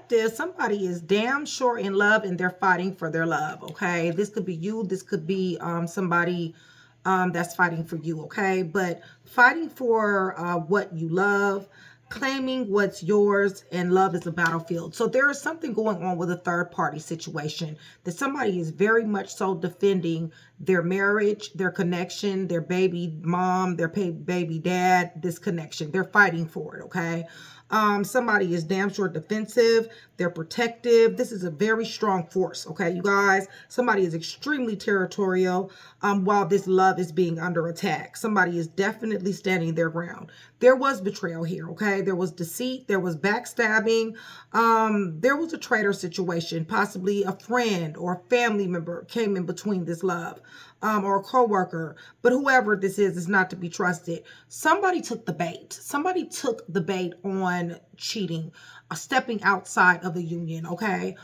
collective, somebody is damn sure in love and they're fighting for their love, okay? This could be you. This could be somebody that's fighting for you, okay? But fighting for what you love, claiming what's yours, and love is a battlefield. So there is something going on with a third party situation that somebody is very much so defending their marriage, their connection, their baby mom, their baby dad, this connection. They're fighting for it, okay? Somebody is damn sure defensive. They're protective. This is a very strong force, okay, you guys? Somebody is extremely territorial while this love is being under attack. Somebody is definitely standing their ground. There was betrayal here, okay? There was deceit. There was backstabbing. There was a traitor situation. Possibly a friend or a family member came in between this love. Or a coworker, but whoever this is not to be trusted. Somebody took the bait. Somebody took the bait on cheating, stepping outside of the union, okay?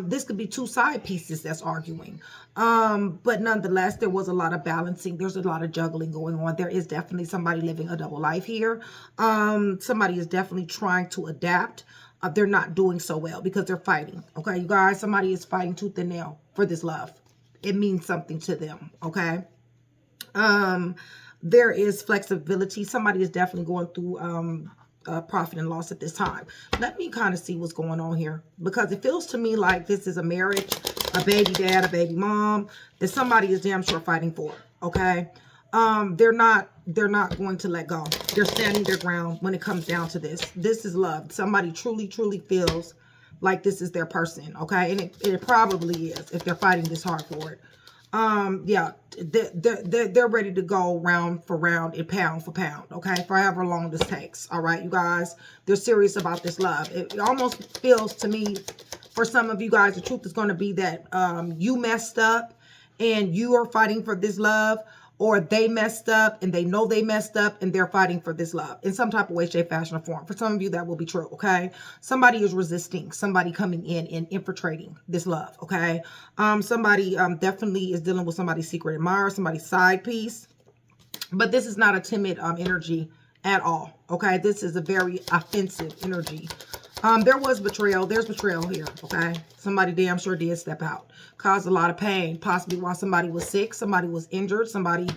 This could be two side pieces that's arguing. But nonetheless, there was a lot of balancing. There's a lot of juggling going on. There is definitely somebody living a double life here. Somebody is definitely trying to adapt. They're not doing so well because they're fighting, okay, you guys? Somebody is fighting tooth and nail for this love. It means something to them, okay? There is flexibility. Somebody is definitely going through profit and loss at this time. Let me kind of see what's going on here, because it feels to me like this is a marriage, a baby dad, a baby mom that somebody is damn sure fighting for, okay? They're not going to let go. They're standing their ground when it comes down to this. This is love. Somebody truly, truly feels like this is their person, okay? And it probably is if they're fighting this hard for it. Yeah, they're ready to go round for round and pound for pound, okay? For however long this takes, all right, you guys? They're serious about this love. It almost feels to me, for some of you guys, the truth is going to be that you messed up and you are fighting for this love, or they messed up and they know they messed up and they're fighting for this love in some type of way, shape, fashion, or form. For some of you, that will be true, okay? Somebody is resisting, somebody coming in and infiltrating this love, okay? Somebody definitely is dealing with somebody's secret admirer, somebody's side piece. But this is not a timid energy at all, okay? This is a very offensive energy. There was betrayal. There's betrayal here, okay? Somebody damn sure did step out. Caused a lot of pain, possibly while somebody was sick, somebody was injured, somebody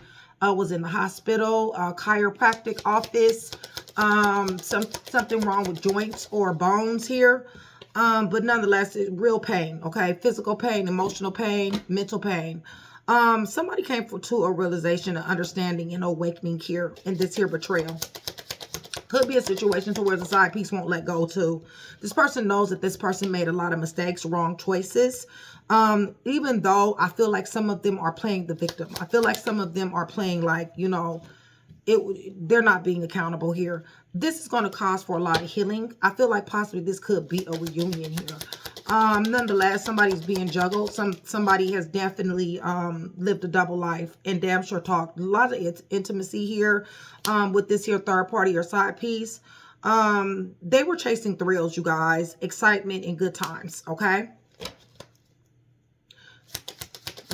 was in the hospital, chiropractic office, something wrong with joints or bones here. But nonetheless, it's real pain, okay? Physical pain, emotional pain, mental pain. Somebody came to a realization, an understanding, and awakening here in this here betrayal. Could be a situation to where the side piece won't let go too. This person knows that this person made a lot of mistakes, wrong choices. Even though I feel like some of them are playing the victim. I feel like some of them are playing like, you know, they're not being accountable here. This is going to cause for a lot of healing. I feel like possibly this could be a reunion here. Nonetheless, somebody's being juggled. Somebody has definitely lived a double life and damn sure talked. A lot of intimacy here with this here third party or side piece. They were chasing thrills, you guys. Excitement and good times, okay?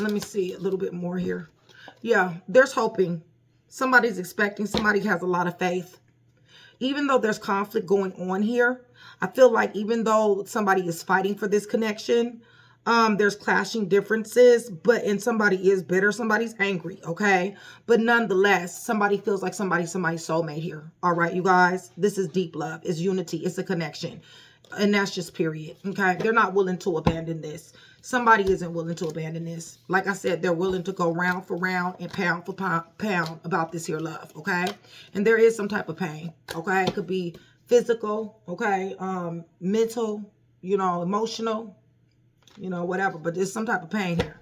Let me see a little bit more here. Yeah, there's hoping. Somebody's expecting. Somebody has a lot of faith. Even though there's conflict going on here, I feel like even though somebody is fighting for this connection, there's clashing differences, and somebody is bitter, somebody's angry, okay? But nonetheless, somebody feels like somebody's soulmate here. All right, you guys, this is deep love. It's unity. It's a connection. And that's just period, okay? They're not willing to abandon this. Somebody isn't willing to abandon this. Like I said, they're willing to go round for round and pound for pound about this here love, okay? And there is some type of pain, okay? It could be physical, okay? Mental, you know, emotional, you know, whatever. But there's some type of pain here.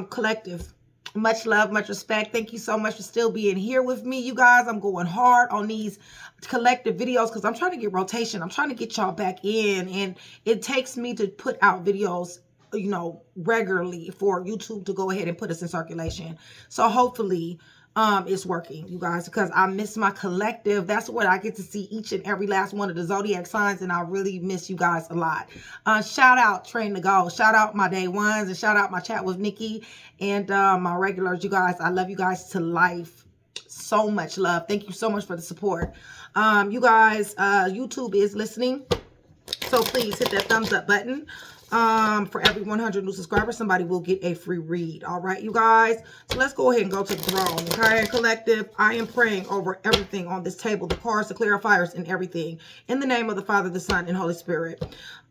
Collective. Much love, much respect. Thank you so much for still being here with me, you guys. I'm going hard on these collective videos because I'm trying to get rotation. I'm trying to get y'all back in. And it takes me to put out videos, you know, regularly for YouTube to go ahead and put us in circulation. So hopefully it's working, you guys, because I miss my collective. That's what I get to see each and every last one of the zodiac signs, and I really miss you guys a lot. Shout out Train to Go. Shout out my day ones, and shout out my chat with Nikki and my regulars, you guys. I love you guys to life. So much love. Thank you so much for the support. You guys, YouTube is listening. So please hit that thumbs up button. For every 100 new subscribers, somebody will get a free read. All right, you guys. So let's go ahead and go to the throne. Okay, collective. I am praying over everything on this table, the cards, the clarifiers, and everything. In the name of the Father, the Son, and Holy Spirit.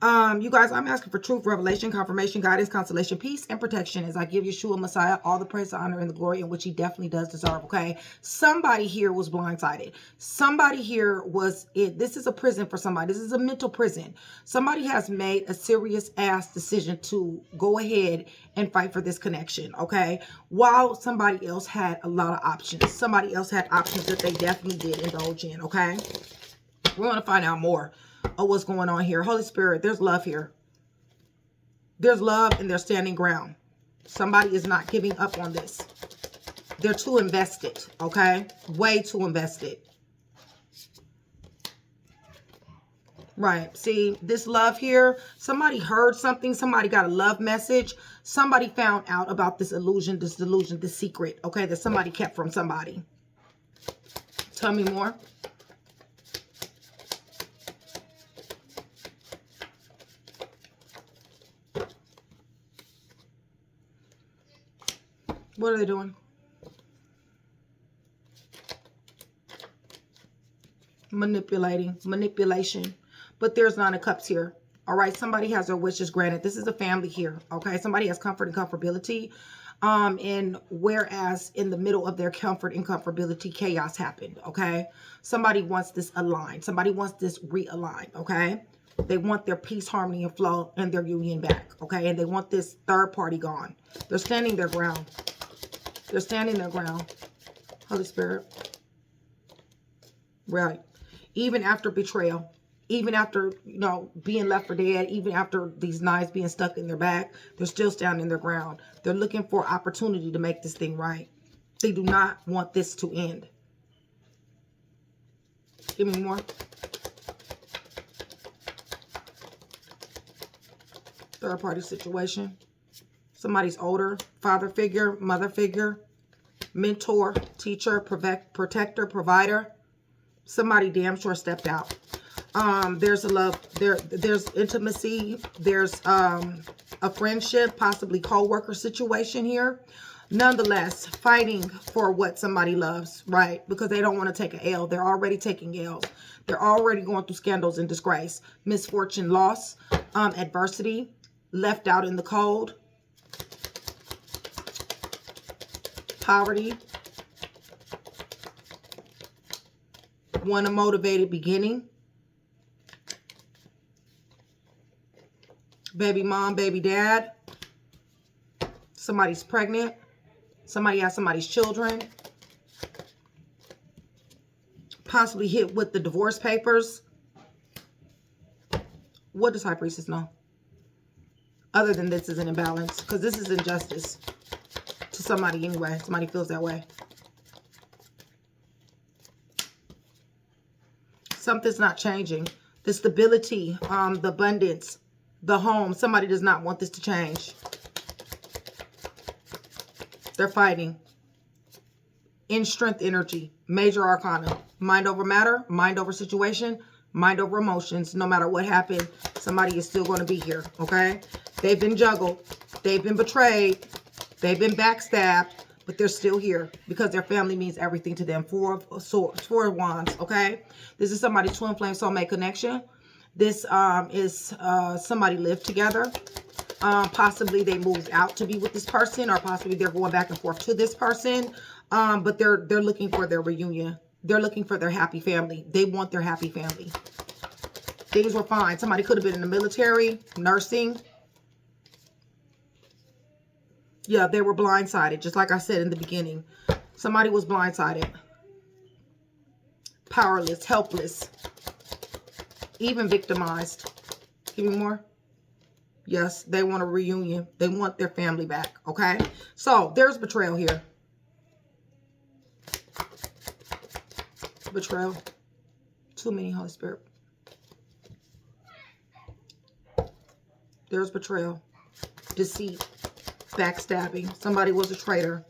You guys, I'm asking for truth, revelation, confirmation, guidance, consolation, peace, and protection as I give Yeshua Messiah all the praise, the honor, and the glory in which he definitely does deserve. Okay, somebody here was blindsided. Somebody here was it. This is a prison for somebody. This is a mental prison. Somebody has made a serious ass decision to go ahead and fight for this connection. Okay, while somebody else had a lot of options. Somebody else had options that they definitely did indulge in. Okay, we want to find out more of what's going on here. Holy Spirit, there's love here. There's love and they're standing ground. Somebody is not giving up on this. They're too invested, okay? Way too invested. Right. See, this love here, somebody heard something. Somebody got a love message. Somebody found out about this illusion, this delusion, this secret, okay, that somebody kept from somebody. Tell me more. What are they doing? Manipulating, manipulation. But there's Nine of Cups here. All right, somebody has their wishes granted. This is a family here, okay? Somebody has comfort and comfortability. And whereas in the middle of their comfort and comfortability, chaos happened, okay? Somebody wants this aligned. Somebody wants this realigned, okay? They want their peace, harmony, and flow and their union back, okay? And they want this third party gone. They're standing their ground. They're standing their ground. Holy Spirit. Right. Even after betrayal. Even after, you know, being left for dead. Even after these knives being stuck in their back. They're still standing their ground. They're looking for opportunity to make this thing right. They do not want this to end. Give me more. Third party situation. Somebody's older. Father figure, mother figure, mentor, teacher, protector, provider. Somebody damn sure stepped out. There's a love, there's intimacy, there's a friendship, possibly co-worker situation here. Nonetheless, fighting for what somebody loves, right? Because they don't want to take an L. They're already taking L's. They're already going through scandals and disgrace, misfortune, loss, adversity, left out in the cold, poverty, want a motivated beginning, baby mom, baby dad, somebody's pregnant, somebody has somebody's children, possibly hit with the divorce papers. What does High Priestess know? Other than this is an imbalance, because this is injustice to somebody anyway. Somebody feels that way. Something's not changing. The stability, the abundance, the home. Somebody does not want this to change. They're fighting. In strength energy. Major arcana. Mind over matter. Mind over situation. Mind over emotions. No matter what happened, somebody is still going to be here. Okay? They've been juggled. They've been betrayed. They've been backstabbed. But they're still here because their family means everything to them. Four of Swords, Four of Wands, okay? This is somebody's twin flame soulmate connection. This is somebody lived together. Possibly they moved out to be with this person, or possibly they're going back and forth to this person. But they're looking for their reunion. They're looking for their happy family. They want their happy family. Things were fine. Somebody could have been in the military, nursing. Yeah, they were blindsided, just like I said in the beginning. Somebody was blindsided. Powerless, helpless, even victimized. Give me more. Yes, they want a reunion. They want their family back, okay? So, there's betrayal here. Betrayal. Too many, Holy Spirit. There's betrayal. Deceit. Backstabbing. Somebody was a traitor.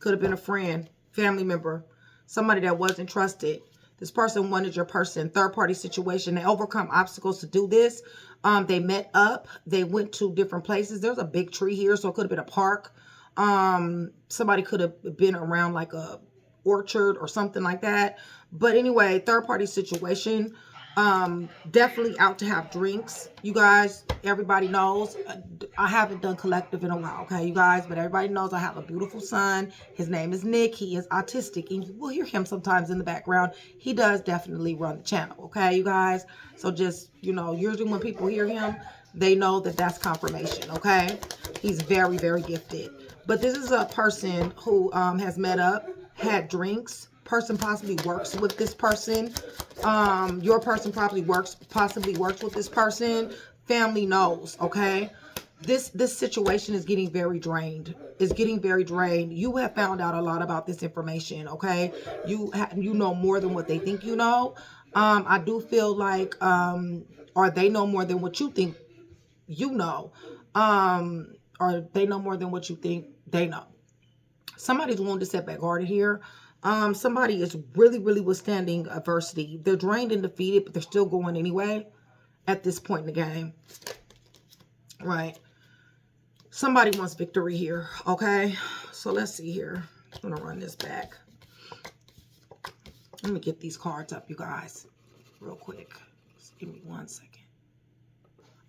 Could have been a friend, family member, somebody that wasn't trusted. This person wanted your person. Third party situation. They overcome obstacles to do this. They met up. They went to different places. There's a big tree here, so it could have been a park. Somebody could have been around like a orchard or something like that. But anyway, third party situation. Definitely out to have drinks. You guys, everybody knows I haven't done collective in a while, okay, you guys, but everybody knows I have a beautiful son. His name is Nick. He is autistic, and you will hear him sometimes in the background. He does definitely run the channel, okay, you guys. So just, you know, usually when people hear him, they know that that's confirmation, okay. He's very, very gifted. But this is a person who has met up, had drinks. Person possibly works with this person. Your person possibly works with this person. Family knows, okay? This situation is getting very drained. It's getting very drained. You have found out a lot about this information, okay? You know more than what they think you know. I do feel like or they know more than what you think you know. Or they know more than what you think they know. Somebody's wounded, setback, guarded here. Somebody is really, really withstanding adversity. They're drained and defeated, but they're still going anyway at this point in the game. Right. Somebody wants victory here. Okay. So let's see here. I'm going to run this back. Let me get these cards up, you guys, real quick. Just give me 1 second.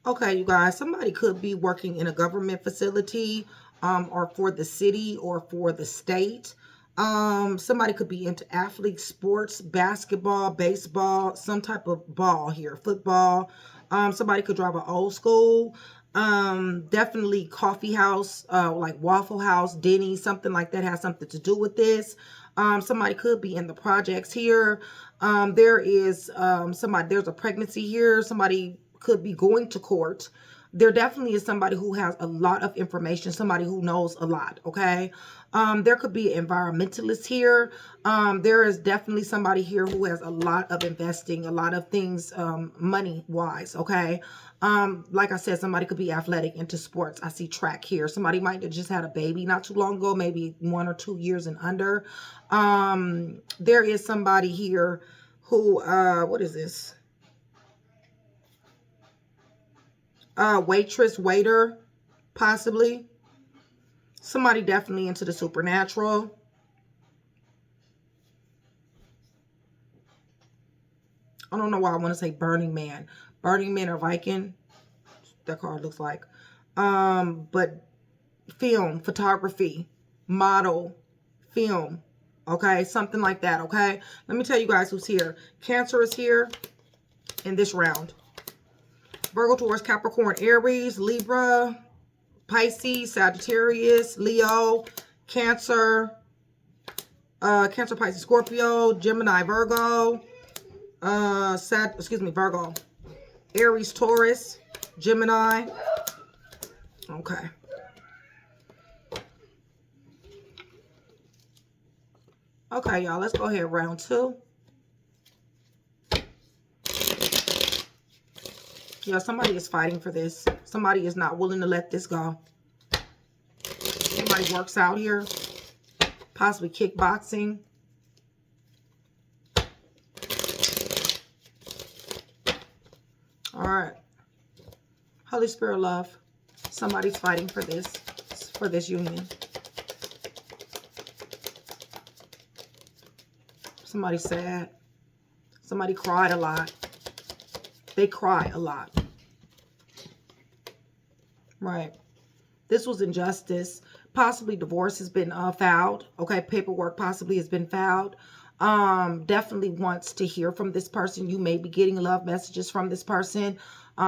Okay, you guys, somebody could be working in a government facility, or for the city or for the state. Somebody could be into athletes, sports, basketball, baseball, some type of ball here, football. Somebody could drive an old school, definitely coffee house, like Waffle House, Denny's, something like that has something to do with this. Somebody could be in the projects here. There is, there's a pregnancy here. Somebody could be going to court. There definitely is somebody who has a lot of information, somebody who knows a lot, okay? There could be an environmentalist here. There is definitely somebody here who has a lot of investing, a lot of things money-wise, okay? Like I said, somebody could be athletic, into sports. I see track here. Somebody might have just had a baby not too long ago, maybe 1 or 2 years and under. There is somebody here who, what is this? Waitress, waiter, possibly. Somebody definitely into the supernatural. I don't know why I want to say Burning Man. Burning Man or Viking. That card looks like. But film, photography, model, film. Okay, something like that, okay? Let me tell you guys who's here. Cancer is here in this round. Virgo, Taurus, Capricorn, Aries, Libra, Pisces, Sagittarius, Leo, Cancer, Cancer, Pisces, Scorpio, Gemini, Virgo, Virgo, Aries, Taurus, Gemini. Okay. Okay, y'all, let's go ahead, round 2. Yeah, somebody is fighting for this. Somebody is not willing to let this go. Somebody works out here. Possibly kickboxing. All right. Holy Spirit love. Somebody's fighting for this union. Somebody's sad. Somebody cried a lot. They cry a lot. Right. This was injustice. Possibly divorce has been filed. Okay, paperwork possibly has been filed. Definitely wants to hear from this person. You may be getting love messages from this person.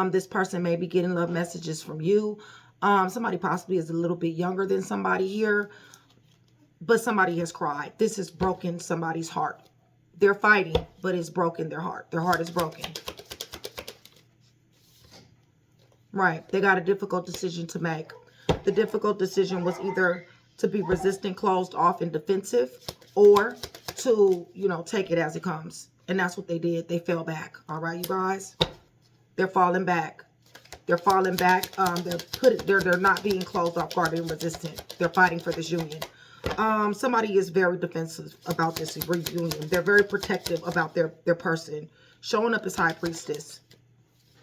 This person may be getting love messages from you. Somebody possibly is a little bit younger than somebody here. But somebody has cried. This has broken somebody's heart. They're fighting, but it's broken their heart. Their heart is broken. Right. They got a difficult decision to make. The difficult decision was either to be resistant, closed off, and defensive, or to, you know, take it as it comes. And that's what they did. They fell back. All right, you guys? They're falling back. They're falling back. They're not being closed off, guarded, and resistant. They're fighting for this union. Somebody is very defensive about this reunion. They're very protective about their person. Showing up as High Priestess.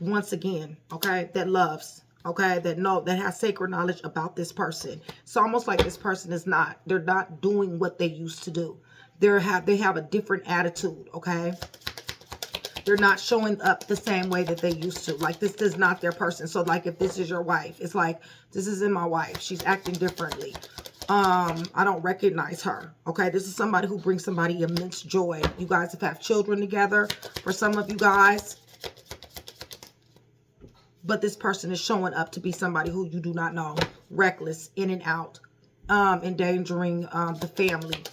Once again, okay, that loves, okay, that has sacred knowledge about this person. It's almost like this person is not, they're not doing what they used to do. They have a different attitude, okay? They're not showing up the same way that they used to. Like, this is not their person. So, like, if this is your wife, it's like, this isn't my wife. She's acting differently. I don't recognize her. Okay, this is somebody who brings somebody immense joy. You guys have children together. For some of you guys, but this person is showing up to be somebody who you do not know. Reckless, in and out, endangering the family,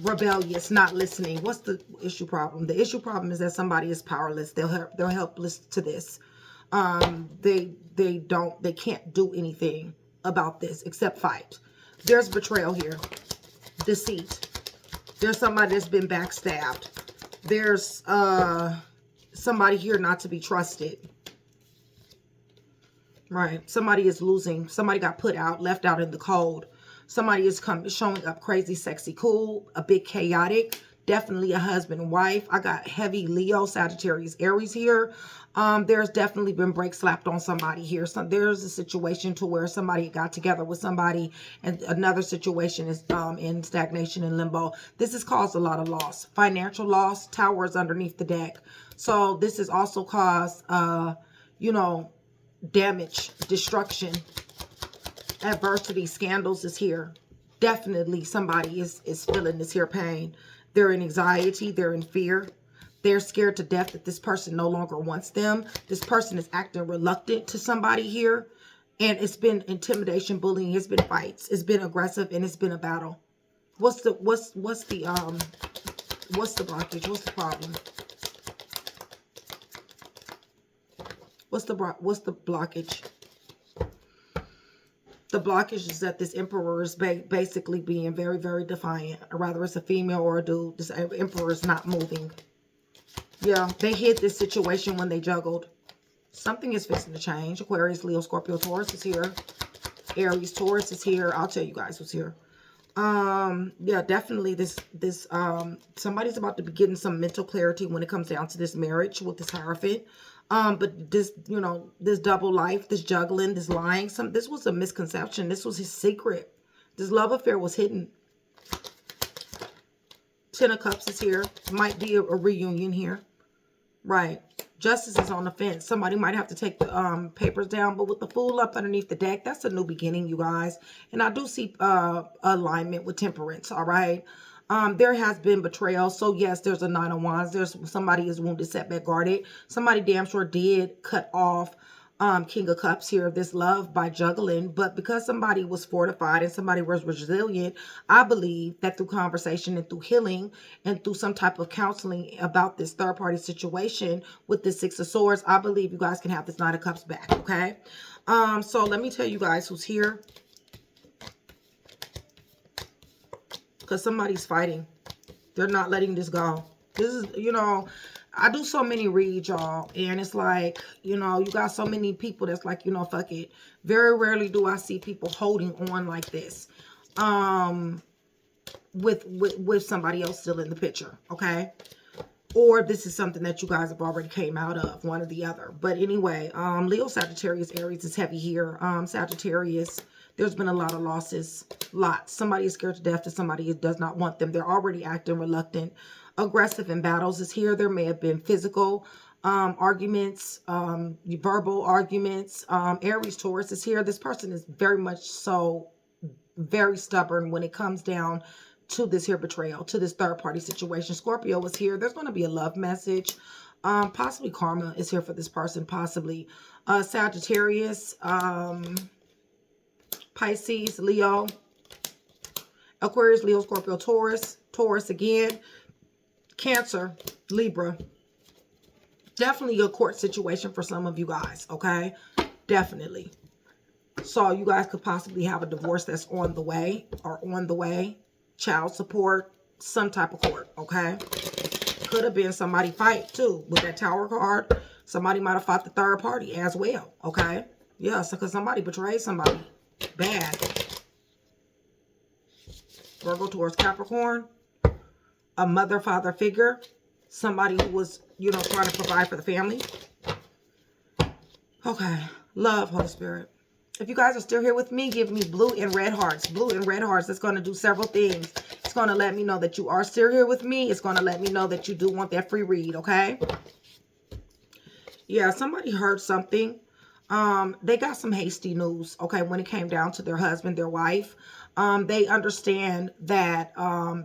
rebellious, not listening. What's the issue problem? The issue problem is that somebody is powerless. They're helpless to this. They can't do anything about this except fight. There's betrayal here. Deceit. There's somebody that's been backstabbed. There's somebody here not to be trusted. Right. Somebody is losing. Somebody got put out, left out in the cold. Somebody is showing up crazy, sexy, cool, a bit chaotic. Definitely a husband and wife. I got heavy Leo, Sagittarius, Aries here. There's definitely been brake slapped on somebody here. So there's a situation to where somebody got together with somebody and another situation is in stagnation and limbo. This has caused a lot of loss. Financial loss. Towers underneath the deck. So this has also caused, you know, damage, destruction, adversity, scandals is here. Definitely somebody is feeling this here pain. They're in anxiety. They're in fear. They're scared to death that this person no longer wants them. This person is acting reluctant to somebody here. And it's been intimidation, bullying. It's been fights. It's been aggressive and it's been a battle. What's the blockage? What's the problem? What's the blockage? The blockage is that this emperor is basically being very, very defiant. Or rather, it's a female or a dude. This emperor is not moving. Yeah, they hid this situation when they juggled. Something is fixing to change. Aquarius, Leo, Scorpio, Taurus is here. Aries, Taurus is here. I'll tell you guys what's here. Yeah, definitely somebody's about to be getting some mental clarity when it comes down to this marriage with this Hierophant. But this, you know, this double life, this juggling, this lying, this was a misconception. This was his secret. This love affair was hidden. Ten of Cups is here. Might be a reunion here. Right. Justice is on the fence. Somebody might have to take the papers down, but with the Fool up underneath the deck, that's a new beginning, you guys. And I do see alignment with Temperance, all right? There has been betrayal. So, yes, there's a Nine of Wands. There's somebody is wounded, setback, guarded. Somebody damn sure did cut off King of Cups here, this love by juggling. But because somebody was fortified and somebody was resilient, I believe that through conversation and through healing and through some type of counseling about this third-party situation with this Six of Swords, I believe you guys can have this Nine of Cups back, okay? So let me tell you guys who's here. Because somebody's fighting. They're not letting this go. This is, you know, I do so many reads, y'all. And it's like, you know, you got so many people that's like, you know, fuck it. Very rarely do I see people holding on like this. With somebody else still in the picture. Okay. Or this is something that you guys have already came out of. One or the other. But anyway, Leo, Sagittarius, Aries is heavy here. Sagittarius, there's been a lot of losses. Lots. Somebody is scared to death that somebody does not want them. They're already acting reluctant. Aggressive in battles is here. There may have been physical arguments, verbal arguments. Aries, Taurus is here. This person is very much so very stubborn when it comes down to this here betrayal, to this third party situation. Scorpio is here. There's going to be a love message. Possibly karma is here for this person. Possibly Sagittarius, Pisces, Leo, Aquarius, Leo, Scorpio, Taurus, Taurus again, Cancer, Libra. Definitely a court situation for some of you guys, okay? Definitely. So you guys could possibly have a divorce that's on the way or on the way. Child support, some type of court, okay? Could have been somebody fight too with that Tower card. Somebody might have fought the third party as well, okay? Yes, because somebody betrayed somebody bad. Virgo, Taurus, Capricorn. A mother, father figure. Somebody who was, you know, trying to provide for the family. Okay. Love, Holy Spirit. If you guys are still here with me, give me blue and red hearts. Blue and red hearts. It's going to do several things. It's going to let me know that you are still here with me. It's going to let me know that you do want that free read, okay? Yeah, somebody heard something. They got some hasty news, okay, when it came down to their husband, their wife. They understand that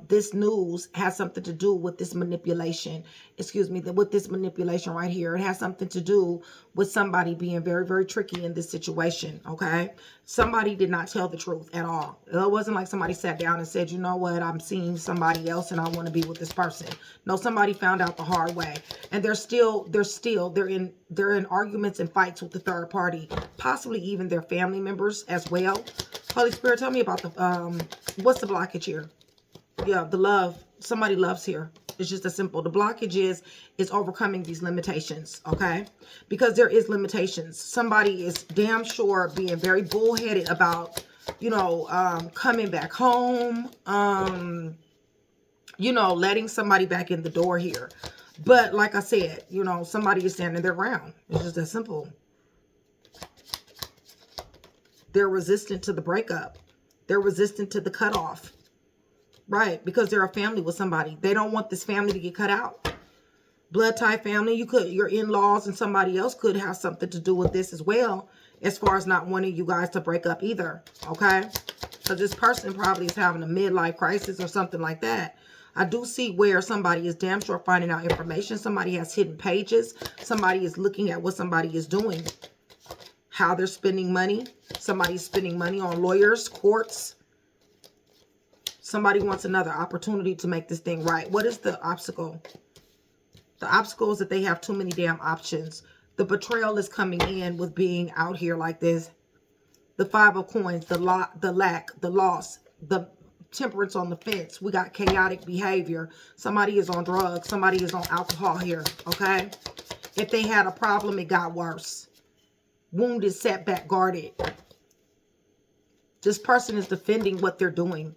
this news has something to do with this manipulation. Excuse me, with this manipulation right here. It has something to do with somebody being very, very tricky in this situation, okay? Somebody did not tell the truth at all. It wasn't like somebody sat down and said, you know what, I'm seeing somebody else and I want to be with this person. No, somebody found out the hard way. And they're in arguments and fights with the third party, possibly even their family members as well. Holy Spirit, tell me about the, what's the blockage here? Yeah, the love. Somebody loves here. It's just as simple. The blockage is overcoming these limitations, okay? Because there is limitations. Somebody is damn sure being very bullheaded about, you know, coming back home, you know, letting somebody back in the door here. But like I said, you know, somebody is standing their ground. It's just that simple. They're resistant to the breakup. They're resistant to the cutoff. Right, because they're a family with somebody. They don't want this family to get cut out. Blood tie family, your in-laws and somebody else could have something to do with this as well, as far as not wanting you guys to break up either, okay? So this person probably is having a midlife crisis or something like that. I do see where somebody is damn sure finding out information. Somebody has hidden pages. Somebody is looking at what somebody is doing, how they're spending money. Somebody's spending money on lawyers, courts. Somebody wants another opportunity to make this thing right. What is the obstacle? The obstacle is that they have too many damn options. The betrayal is coming in with being out here like this. The Five of Coins, the lack, the loss, the temperance on the fence. We got chaotic behavior. Somebody is on drugs. Somebody is on alcohol here, okay? If they had a problem, it got worse. Wounded, setback, guarded. This person is defending what they're doing.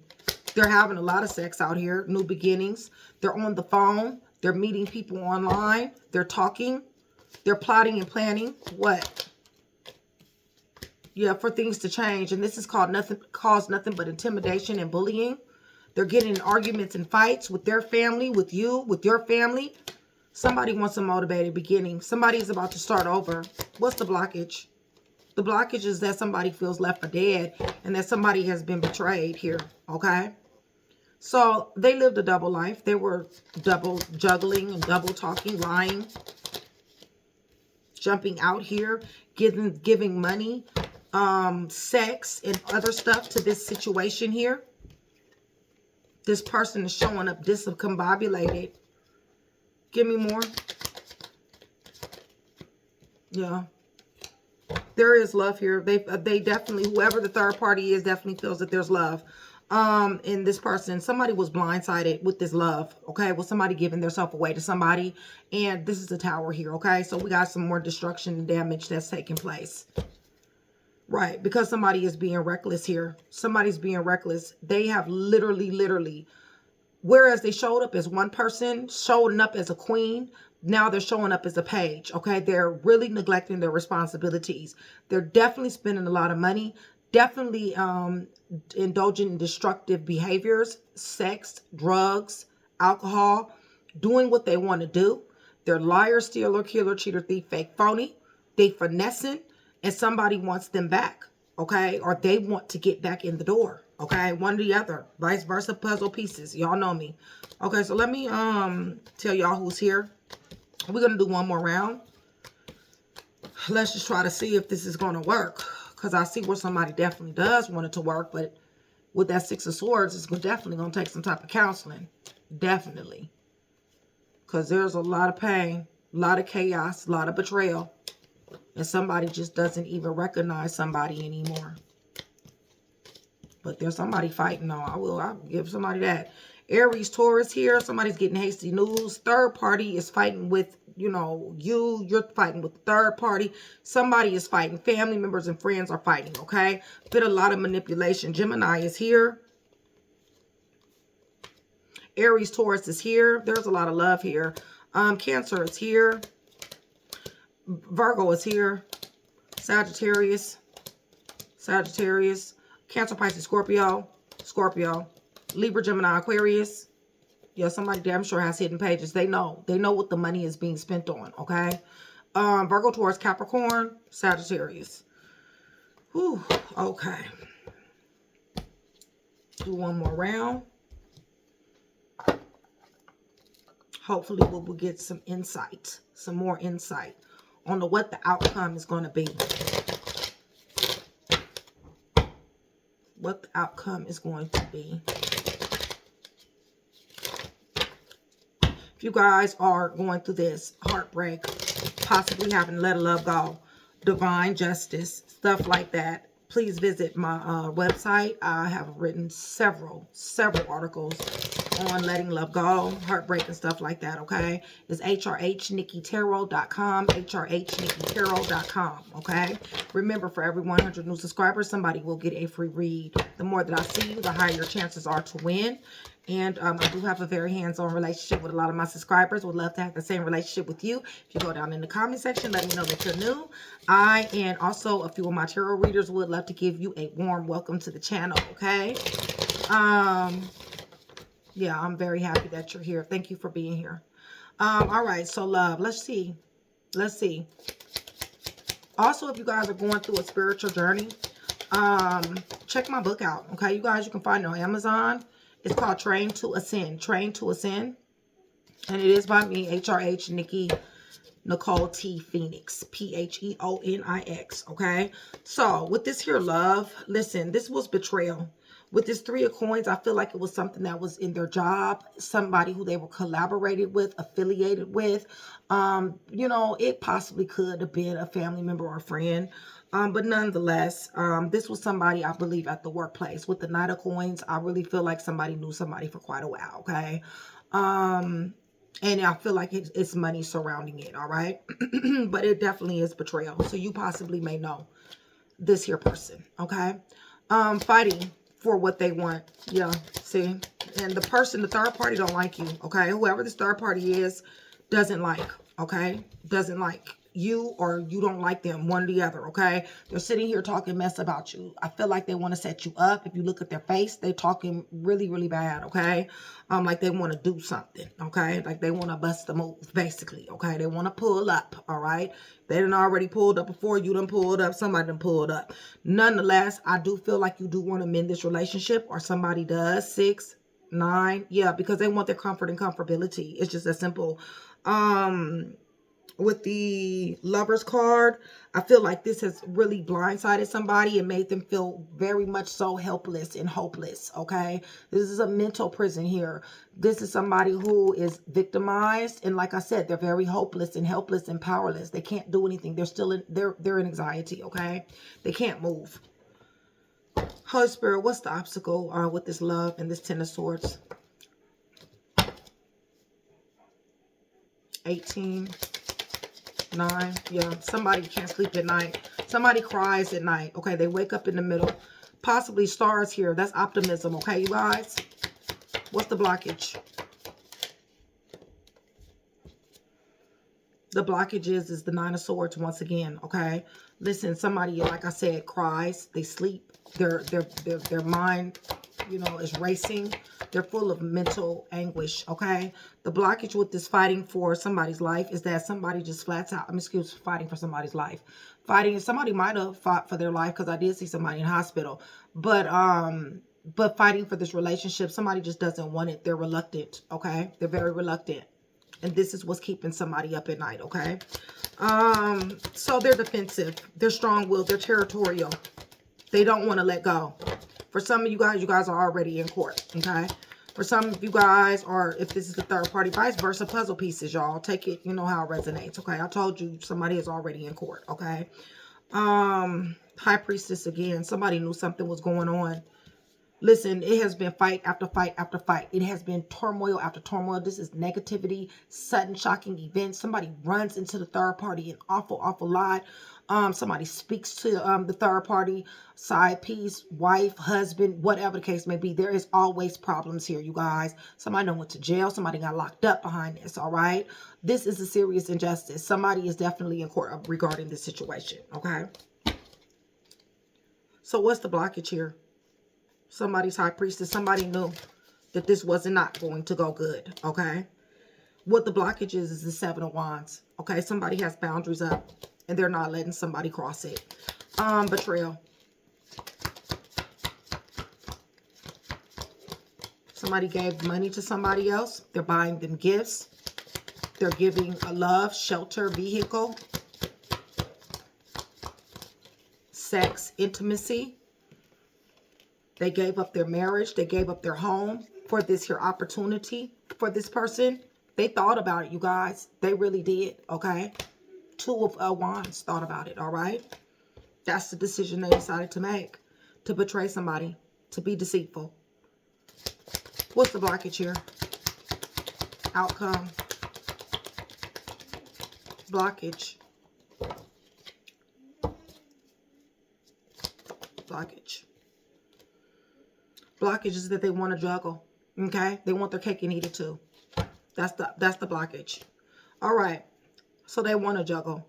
They're having a lot of sex out here. New beginnings. They're on the phone. They're meeting people online. They're talking. They're plotting and planning. What? Yeah, for things to change. And this is caused nothing but intimidation and bullying. They're getting in arguments and fights with their family, with you, with your family. Somebody wants a motivated beginning. Somebody is about to start over. What's the blockage? The blockage is that somebody feels left for dead and that somebody has been betrayed here, okay? So they lived a double life. They were double juggling and double talking, lying, jumping out here, giving money, sex and other stuff to this situation here. This person is showing up discombobulated. Give me more. Yeah. There is love here. They definitely, whoever the third party is, definitely feels that there's love. In this person, somebody was blindsided with this love, okay? With somebody giving themselves away to somebody. And this is the Tower here, okay? So we got some more destruction and damage that's taking place. Right, because somebody is being reckless here. Somebody's being reckless. They have literally, whereas they showed up as one person, showing up as a queen, now they're showing up as a page, okay? They're really neglecting their responsibilities. They're definitely spending a lot of money, definitely indulging in destructive behaviors, sex, drugs, alcohol, doing what they want to do. They're liar, stealer, killer, cheater, thief, fake, phony. They finessing, and somebody wants them back, okay? Or they want to get back in the door, okay? One or the other, vice versa, puzzle pieces. Y'all know me. Okay, so let me tell y'all who's here. We're going to do one more round. Let's just try to see if this is going to work. Because I see where somebody definitely does want it to work. But with that Six of Swords, it's definitely going to take some type of counseling. Definitely. Because there's a lot of pain, a lot of chaos, a lot of betrayal. And somebody just doesn't even recognize somebody anymore. But there's somebody fighting on. I'll give somebody that. Aries, Taurus here. Somebody's getting hasty news. Third party is fighting with, you know, you're fighting with the third party. Somebody is fighting. Family members and friends are fighting, okay? Been a lot of manipulation. Gemini is here. Aries, Taurus is here. There's a lot of love here. Cancer is here. Virgo is here. Sagittarius. Sagittarius. Cancer, Pisces, Scorpio. Scorpio. Libra, Gemini, Aquarius. Yeah, somebody damn sure has hidden pages. They know. They know what the money is being spent on, okay? Virgo, Taurus, Capricorn, Sagittarius. Whew, okay. Do one more round. Hopefully we'll get some insight, some more insight on what the outcome is going to be. What the outcome is going to be. If you guys are going through this heartbreak, possibly having to let a love go, divine justice, stuff like that, please visit my website. I have written several articles on letting love go, heartbreak, and stuff like that, okay? It's HRHNikkiTarot.com, HRHNikkiTarot.com, okay? Remember, for every 100 new subscribers, somebody will get a free read. The more that I see you, the higher your chances are to win. And I do have a very hands-on relationship with a lot of my subscribers. Would love to have the same relationship with you. If you go down in the comment section, let me know that you're new. I and also a few of my tarot readers would love to give you a warm welcome to the channel, okay? Yeah, I'm very happy that you're here. Thank you for being here. All right, so love. Let's see. Let's see. Also, if you guys are going through a spiritual journey, check my book out, okay? You guys, you can find it on Amazon. It's called Train to Ascend. Train to Ascend. And it is by me, HRH Nikki Nicole T. Pheonix. Pheonix. Okay? So, with this here love, listen, this was betrayal. With this Three of Coins, I feel like it was something that was in their job. Somebody who they were collaborated with, affiliated with. You know, it possibly could have been a family member or a friend. But nonetheless, this was somebody, I believe, at the workplace. With the Knight of Coins, I really feel like somebody knew somebody for quite a while, okay? And I feel like it's money surrounding it, all right? But it definitely is betrayal. So you possibly may know this here person, okay? Fighting for what they want. Yeah, see? And the person, the third party don't like you, okay? Whoever this third party is doesn't like, okay? Doesn't like you, or you don't like them, one or the other, okay? They're sitting here talking mess about you. I feel like they want to set you up. If you look at their face, they're talking really, really bad, okay? Like they want to do something, okay? Like they want to bust the move, basically, okay? They want to pull up, all right? They done already pulled up before, you done pulled up, somebody done pulled up. Nonetheless, I do feel like you do want to mend this relationship, or somebody does. 6, 9, yeah, because they want their comfort and comfortability. It's just that simple. With the Lovers card, I feel like this has really blindsided somebody and made them feel very much so helpless and hopeless, okay? This is a mental prison here. This is somebody who is victimized, and like I said, they're very hopeless and helpless and powerless. They can't do anything. They're still in, they're in anxiety, okay? They can't move. Holy Spirit, what's the obstacle with this love and this Ten of Swords? 18. 9, yeah, somebody can't sleep at night. Somebody cries at night, okay? They wake up in the middle. Possibly stars here. That's optimism, okay, you guys? What's the blockage? The blockage is the Nine of Swords once again, okay? Listen, somebody, like I said, cries. They sleep. Their mind, you know, is racing. They're full of mental anguish, okay? The blockage with this fighting for somebody's life is that somebody just flats out. Fighting for somebody's life. Somebody might have fought for their life, because I did see somebody in hospital. But fighting for this relationship, somebody just doesn't want it. They're reluctant, okay? They're very reluctant. And this is what's keeping somebody up at night, okay? So they're defensive. They're strong-willed. They're territorial. They don't want to let go. For some of you guys are already in court, okay? For some of you guys, or if this is the third party, vice versa, puzzle pieces, y'all. Take it, you know how it resonates, okay? I told you somebody is already in court, okay? High Priestess again. Somebody knew something was going on. Listen, it has been fight after fight after fight. It has been turmoil after turmoil. This is negativity, sudden shocking events. Somebody runs into the third party, an awful, awful lot. Somebody speaks to the third party, side piece, wife, husband, whatever the case may be. There is always problems here, you guys. Somebody done went to jail. Somebody got locked up behind this, all right? This is a serious injustice. Somebody is definitely in court regarding this situation, okay? So what's the blockage here? Somebody's high priestess, somebody knew that this was not going to go good, okay? What the blockage is the 7 of Wands, okay? Somebody has boundaries up, and they're not letting somebody cross it. Betrayal. Somebody gave money to somebody else. They're buying them gifts. They're giving a love, shelter, vehicle, sex, intimacy. They gave up their marriage. They gave up their home for this here opportunity for this person. They thought about it, you guys. They really did, okay? 2 of Wands thought about it, all right? That's the decision they decided to make. To betray somebody. To be deceitful. What's the blockage here? Outcome. Blockage. Blockage. Blockage is that they want to juggle, okay? They want their cake and eat it too. That's the blockage. All right. So they want to juggle.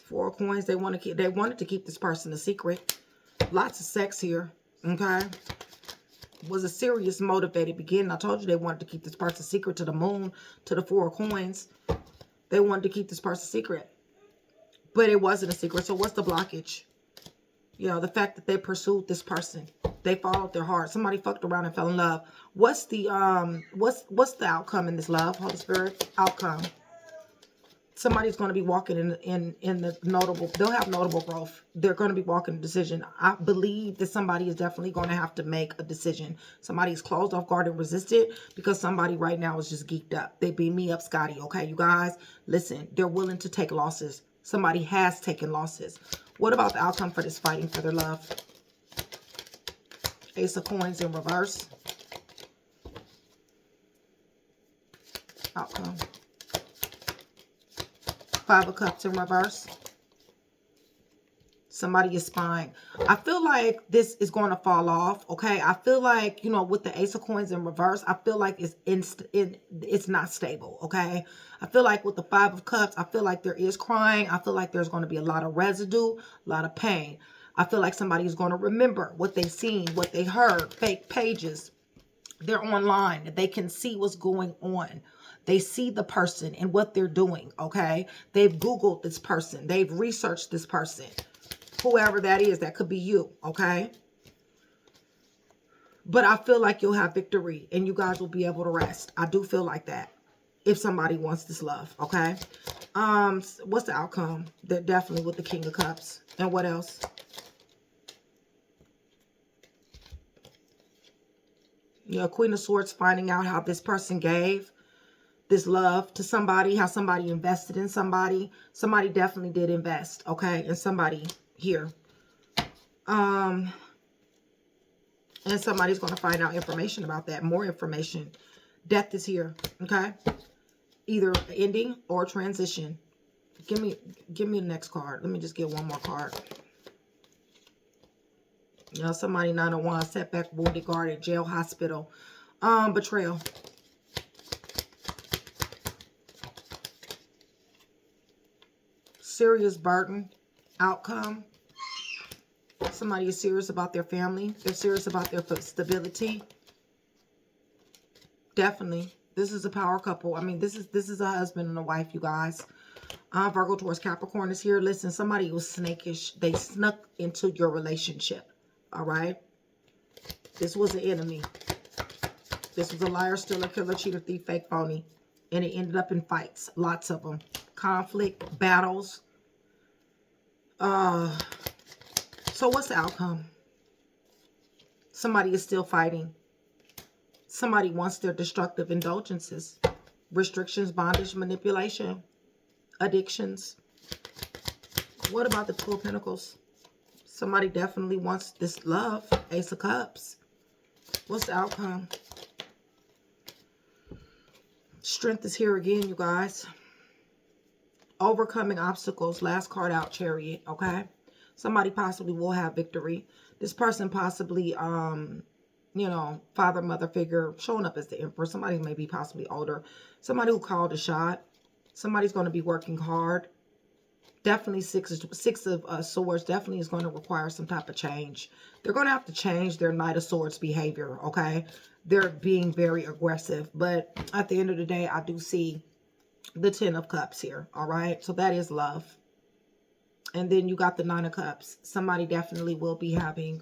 4 of Coins. They wanted to keep this person a secret. Lots of sex here, okay? Was a serious motivated beginning. I told you they wanted to keep this person secret to the moon, to the 4 of Coins. They wanted to keep this person secret. But it wasn't a secret. So what's the blockage? You know, the fact that they pursued this person. They followed their heart. Somebody fucked around and fell in love. What's the what's the outcome in this love, Holy Spirit? Outcome. Somebody's going to be walking in the notable. They'll have notable growth. They're going to be walking a decision. I believe that somebody is definitely going to have to make a decision. Somebody's closed off guard and resisted because somebody right now is just geeked up. They beat me up, Scotty. Okay, you guys, listen. They're willing to take losses. Somebody has taken losses. What about the outcome for this fighting for their love? Ace of Coins in reverse. Outcome. 5 of Cups in reverse. Somebody is spying. I feel like this is going to fall off, okay? I feel like, you know, with the Ace of Coins in reverse, I feel like it's not stable, okay? I feel like with the 5 of Cups, I feel like there is crying. I feel like there's going to be a lot of residue, a lot of pain. I feel like somebody is going to remember what they've seen, what they heard, fake pages. They're online. They can see what's going on. They see the person and what they're doing, okay? They've Googled this person. They've researched this person. Whoever that is, that could be you, okay? But I feel like you'll have victory and you guys will be able to rest. I do feel like that if somebody wants this love, okay? What's the outcome? They're definitely with the King of Cups. And what else? Yeah, Queen of Swords, finding out how this person gave this love to somebody, how somebody invested in somebody. Somebody definitely did invest, okay? And somebody here. And somebody's going to find out information about that. More information. Death is here, okay? Either ending or transition. Give me the next card. Let me just get one more card. You know, somebody 9 of Wands, setback, wounded, guarded, jail, hospital. Betrayal. Serious burden. Outcome. Somebody is serious about their family. They're serious about their stability. Definitely. This is a power couple. I mean, this is a husband and a wife, you guys. Virgo, Taurus, Capricorn is here. Listen, somebody was snakish. They snuck into your relationship. All right? This was an enemy. This was a liar, stealer, killer, cheater, thief, fake, phony. And it ended up in fights. Lots of them. Conflict, battles. So what's the outcome? Somebody is still fighting. Somebody wants their destructive indulgences. Restrictions, bondage, manipulation, addictions. What about the 2 of Pentacles? Somebody definitely wants this love. Ace of Cups. What's the outcome? Strength is here again, you guys. Overcoming obstacles. Last card out, Chariot. Okay. Somebody possibly will have victory. This person possibly, you know, father, mother figure, showing up as the Emperor. Somebody may be possibly older. Somebody who called a shot. Somebody's going to be working hard. Definitely six of swords definitely is going to require some type of change. They're going to have to change their Knight of Swords behavior, okay? They're being very aggressive. But at the end of the day, I do see the 10 of Cups here, all right? So that is love. And then you got the 9 of Cups. Somebody definitely will be having,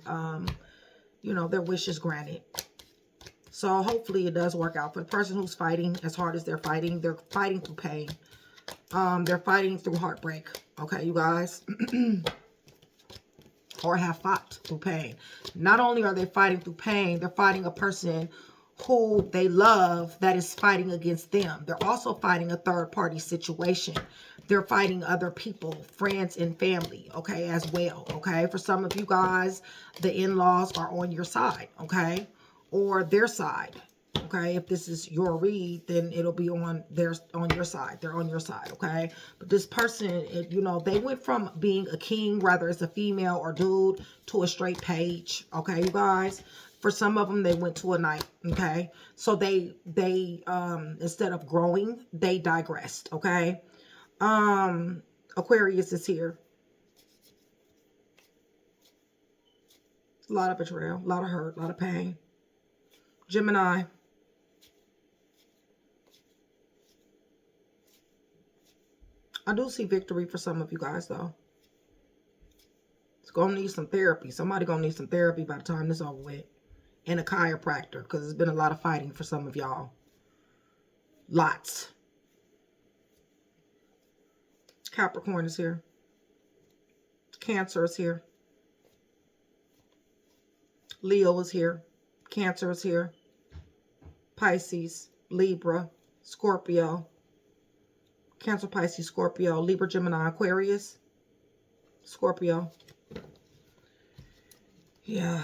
you know, their wishes granted. So hopefully it does work out. For the person who's fighting as hard as they're fighting through pain. They're fighting through heartbreak. Okay, you guys. Or have fought through pain. Not only are they fighting through pain, they're fighting a person who they love that is fighting against them. They're also fighting a third-party situation. They're fighting other people, friends and family, okay, as well, okay? For some of you guys, the in-laws are on your side, okay? Or their side, okay? If this is your read, then it'll be on your side. They're on your side, okay? But this person, you know, they went from being a king, whether it's a female or dude, to a straight page, okay, you guys? For some of them, they went to a knight, okay? So they instead of growing, they digressed, okay? Aquarius is here. A lot of betrayal, a lot of hurt, a lot of pain. Gemini. I do see victory for some of you guys, though. It's going to need some therapy. Somebody going to need some therapy by the time this is over with. And a chiropractor, because there's been a lot of fighting for some of y'all. Lots. Capricorn is here. Cancer is here. Leo is here. Cancer is here. Pisces, Libra, Scorpio. Cancer, Pisces, Scorpio, Libra, Gemini, Aquarius, Scorpio. Yeah.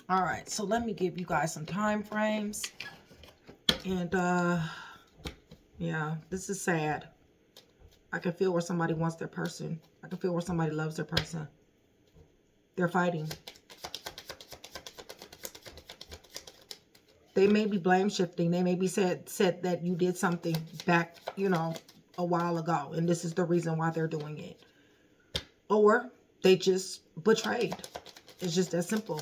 All right, so let me give you guys some time frames. And, yeah, this is sad. I can feel where somebody wants their person. I can feel where somebody loves their person. They're fighting. They may be blame shifting. They may be said that you did something back, you know, a while ago. And this is the reason why they're doing it. Or they just betrayed. It's just that simple.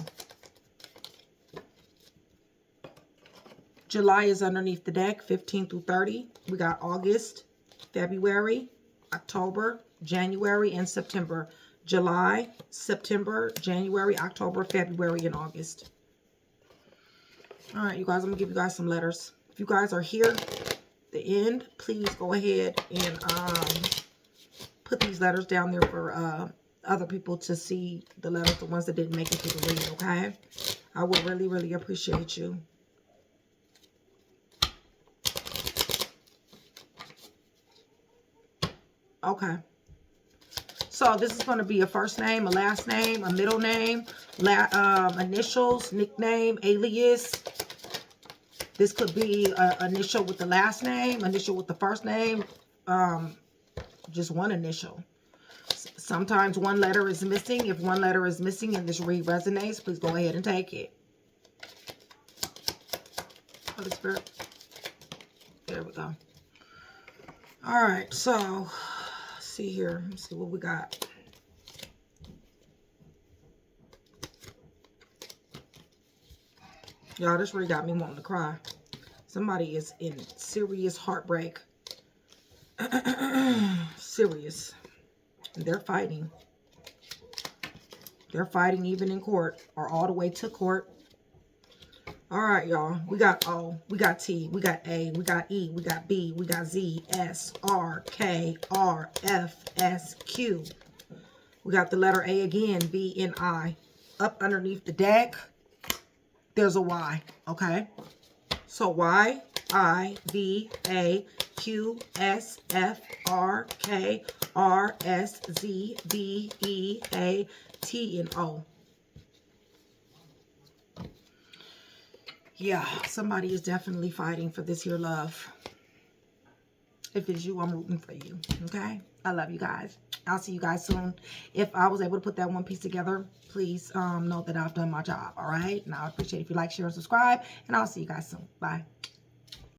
July is underneath the deck, 15 through 30. We got August, February, October, January, and September. July, September, January, October, February, and August. All right, you guys, I'm going to give you guys some letters. If you guys are here, the end, please go ahead and put these letters down there for other people to see the letters, the ones that didn't make it to the read, okay? I would really, really appreciate you. Okay. So this is going to be a first name, a last name, a middle name, initials, nickname, alias. This could be an initial with the last name, initial with the first name, just one initial. Sometimes one letter is missing. If one letter is missing and this read resonates, please go ahead and take it. Holy Spirit. There we go. All right, so see here. Let's see what we got. Y'all, this really got me wanting to cry. Somebody is in serious heartbreak. Serious. And they're fighting. They're fighting even in court or all the way to court. All right, y'all. We got O, we got T, we got A, we got E, we got B, we got Z, S, R, K, R, F, S, Q. We got the letter A again, V, N, I. Up underneath the deck, there's a Y, okay? So Y, I, V, A, Q, S, F, R, K, R, S, Z, B, E, A, T, and O. Yeah, somebody is definitely fighting for this here love. If it's you, I'm rooting for you. Okay? I love you guys. I'll see you guys soon. If I was able to put that one piece together, please know that I've done my job. All right? And I appreciate if you like, share, and subscribe. And I'll see you guys soon. Bye.